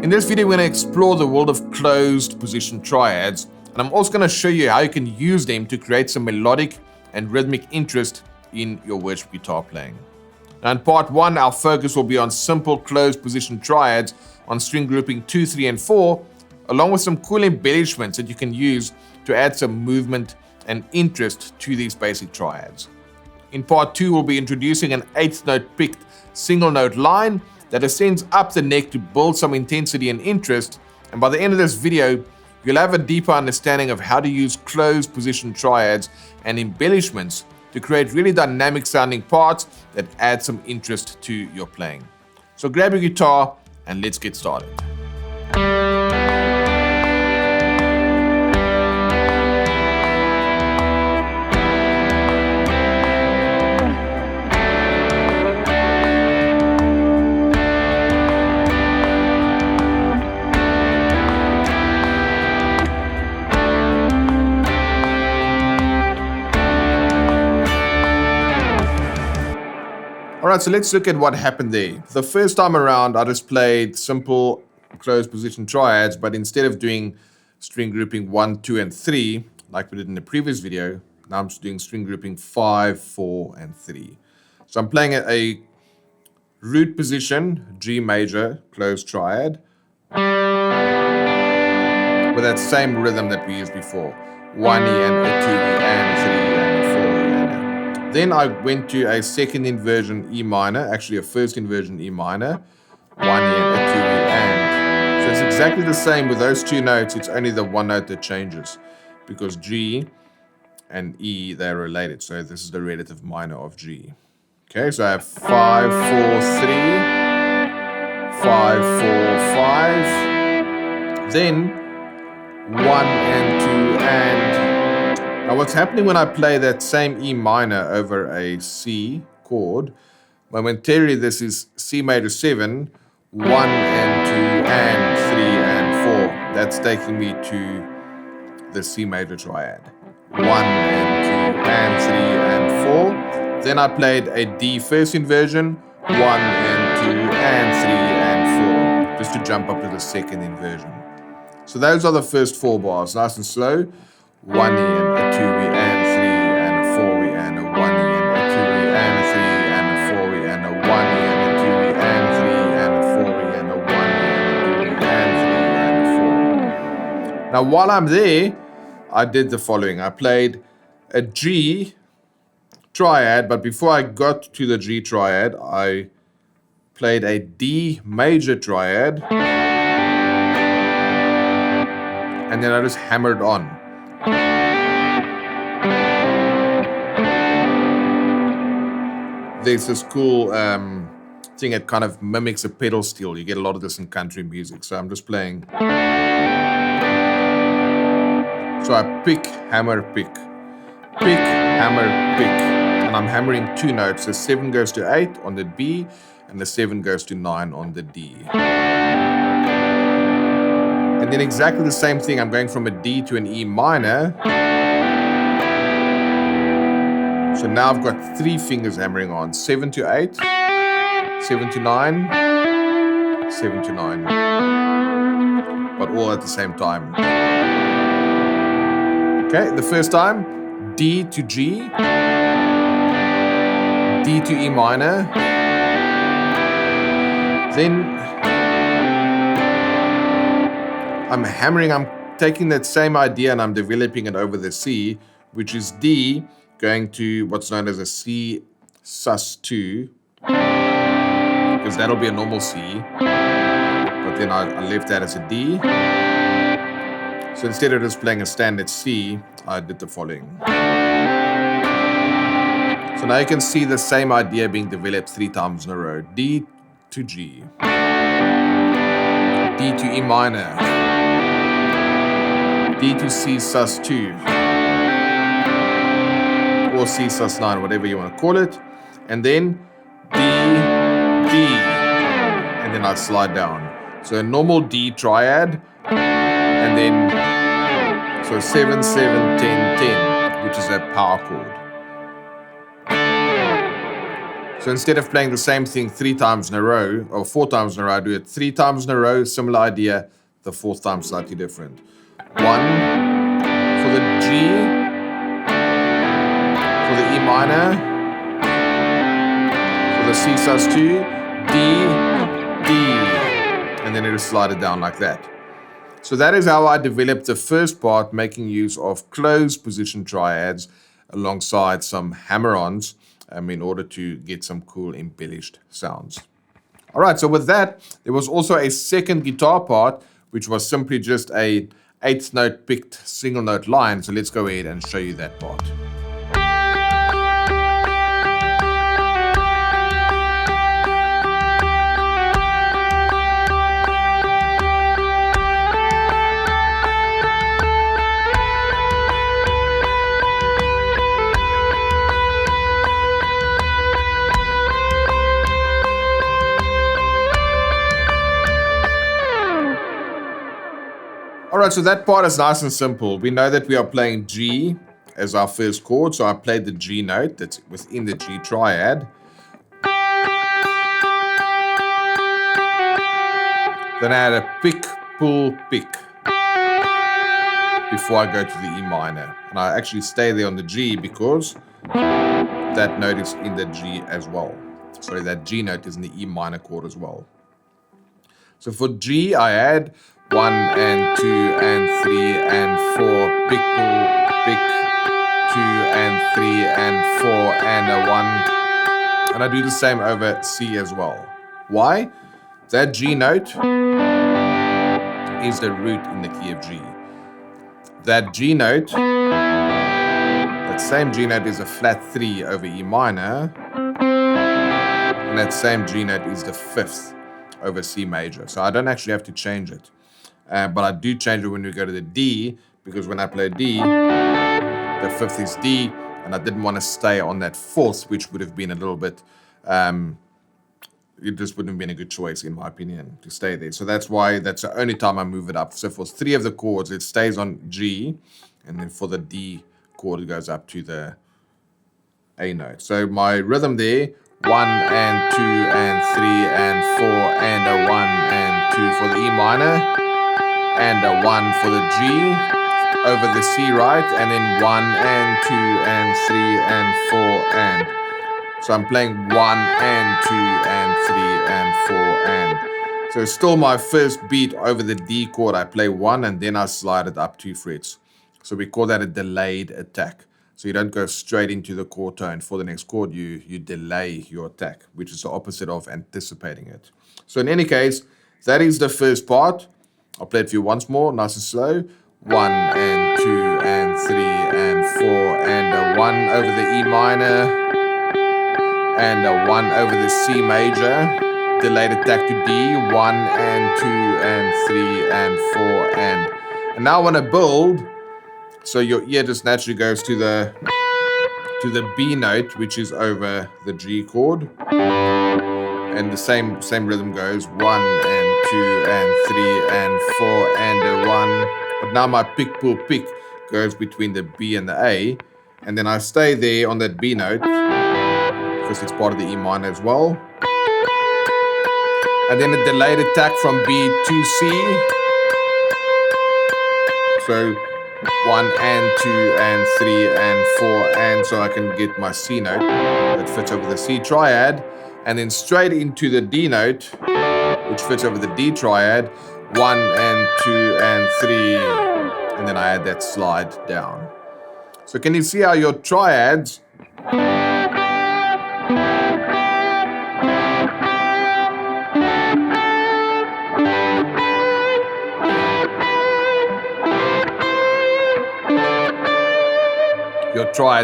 In this video, we're going to explore the world of closed position triads, and I'm also going to show you how you can use them to create some melodic and rhythmic interest in your worship guitar playing. Now in part 1, our focus will be on simple closed position triads on string grouping 2, 3, and 4, along with some cool embellishments that you can use to add some movement and interest to these basic triads. In part 2, we'll be introducing an 8th note picked single note line that ascends up the neck to build some intensity and interest, and by the end of this video, you'll have a deeper understanding of how to use closed position triads and embellishments to create really dynamic sounding parts that add some interest to your playing. So grab your guitar and let's get started. Alright, so let's look at what happened there. The first time around, I just played simple closed position triads, but instead of doing string grouping 1, 2, and 3, like we did in the previous video, now I'm just doing string grouping 5, 4, and 3. So I'm playing a root position, G major, closed triad, with that same rhythm that we used before. 1 E and a 2 E and 3 and a 4 E. Then I went to a second inversion E minor, actually a first inversion E minor, 1 E and a 2 E and. So it's exactly the same with those two notes, it's only the one note that changes, because G and E, they're related. So this is the relative minor of G. Okay, so I have 5, 4, 3, 5, 4, 5, then 1 and 2 and. Now what's happening when I play that same E minor over a C chord, momentarily this is C major 7, 1 and 2 and 3 and 4. That's taking me to the C major triad. 1 and 2 and 3 and 4. Then I played a D first inversion, 1 and 2 and 3 and 4, just to jump up to the second inversion. So those are the first 4 bars, nice and slow. 1 E and a 2 E and 3 and a 4 E and a 1 E and a 2 E and a 3 and a 4 E and a 1 E and a 2 E and 3 and a 4 E and a 1 E and a 2 E and 3 and a 4. Now while I'm there, I did the following. I played a G triad, but before I got to the G triad, I played a D major triad, and then I just hammered on. There's this cool thing that kind of mimics a pedal steel. You get a lot of this in country music. So I'm just playing. So I pick, hammer, pick. Pick, hammer, pick. And I'm hammering 2 notes. The 7 goes to 8 on the B, and the 7 goes to 9 on the D. And then exactly the same thing. I'm going from a D to an E minor. So now I've got 3 fingers hammering on. 7 to 8, 7 to 9, 7 to 9. But all at the same time. Okay, the first time, D to G, D to E minor. Then I'm hammering, I'm taking that same idea and I'm developing it over the C, which is D going to what's known as a C sus2, because that'll be a normal C, but then I left that as a D. So instead of just playing a standard C, I did the following. So now you can see the same idea being developed 3 times in a row. D to G, D to E minor, D to C sus2, or C sus9, whatever you want to call it, and then D, D, and then I slide down. So a normal D triad, and then so 7, 7, 10, 10, which is a power chord. So instead of playing the same thing 3 times in a row, or 4 times in a row, I do it 3 times in a row, similar idea, the 4th time slightly different. 1 for the G, for the E minor, for the C sus 2, D, and then it'll slide it down like that. So that is how I developed the first part, making use of closed position triads alongside some hammer-ons in order to get some cool embellished sounds. All right, so with that, there was also a second guitar part, which was simply just a 8th note picked single note line. So let's go ahead and show you that part. All right, so that part is nice and simple. We know that we are playing G as our first chord, so I played the G note that's within the G triad. Then I had a pick, pull, pick before I go to the E minor. And I actually stay there on the G because that note is in the G as well. Sorry, that G note is in the E minor chord as well. So for G, I had 1 and 2 and 3 and 4, pick, pull, pick, 2 and 3 and 4 and a 1. And I do the same over C as well. Why? That G note is the root in the key of G. That G note, that same G note is a flat 3 over E minor. And that same G note is the 5th over C major. So I don't actually have to change it. But I do change it when we go to the D, because when I play D, the 5th is D, and I didn't want to stay on that 4th, which would have been a little bit, it just wouldn't have been a good choice, in my opinion, to stay there. So that's why, that's the only time I move it up. So for 3 of the chords, it stays on G, and then for the D chord, it goes up to the A note. So my rhythm there, 1 and 2 and 3 and 4 and a 1 and 2 for the E minor, and a 1 for the G over the C, right? And then 1 and 2 and 3 and 4 and. So I'm playing 1 and 2 and 3 and 4 and. So it's still my first beat over the D chord. I play 1 and then I slide it up 2 frets. So we call that a delayed attack. So you don't go straight into the chord tone. For the next chord, you delay your attack, which is the opposite of anticipating it. So in any case, that is the first part. I'll play it for you once more, nice and slow. 1 and 2 and 3 and 4 and a 1 over the E minor and a 1 over the C major. Delayed attack to D, 1 and 2 and 3 and 4 and. And now I want to build, so your ear just naturally goes to the B note, which is over the G chord. And the same rhythm goes 1 and 2 and 3 and 4 and a 1. But now my pick, pull, pick goes between the B and the A. And then I stay there on that B note because it's part of the E minor as well. And then a delayed attack from B to C. So 1 and 2 and 3 and 4 and, so I can get my C note that fits over the C triad. And then straight into the D note, which fits over the D triad, 1 and 2 and 3, and then I add that slide down. So can you see how your triads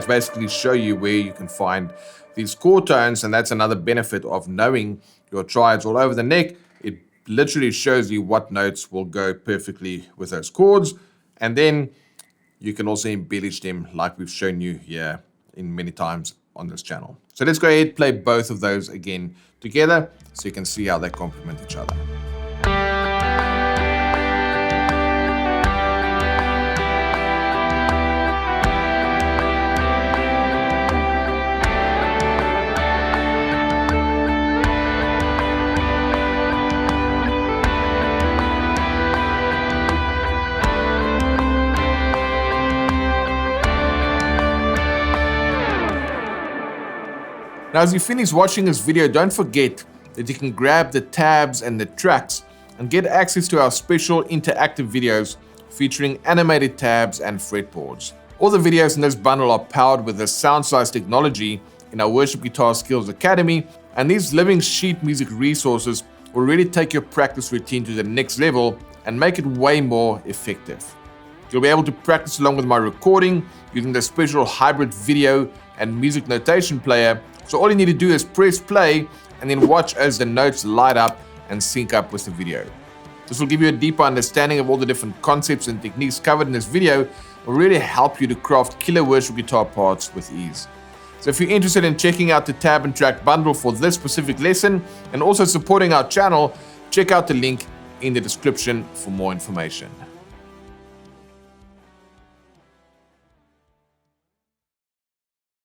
basically show you where you can find these chord tones, and that's another benefit of knowing your triads all over the neck. It literally shows you what notes will go perfectly with those chords, and then you can also embellish them like we've shown you here in many times on this channel. So let's go ahead and play both of those again together so you can see how they complement each other. Now, as you finish watching this video, don't forget that you can grab the tabs and the tracks and get access to our special interactive videos featuring animated tabs and fretboards. All the videos in this bundle are powered with the SoundSlice technology in our Worship Guitar Skills Academy, and these living sheet music resources will really take your practice routine to the next level and make it way more effective. You'll be able to practice along with my recording using the special hybrid video and music notation player. So all you need to do is press play and then watch as the notes light up and sync up with the video. This will give you a deeper understanding of all the different concepts and techniques covered in this video. It will really help you to craft killer worship guitar parts with ease. So if you're interested in checking out the tab and track bundle for this specific lesson and also supporting our channel, check out the link in the description for more information.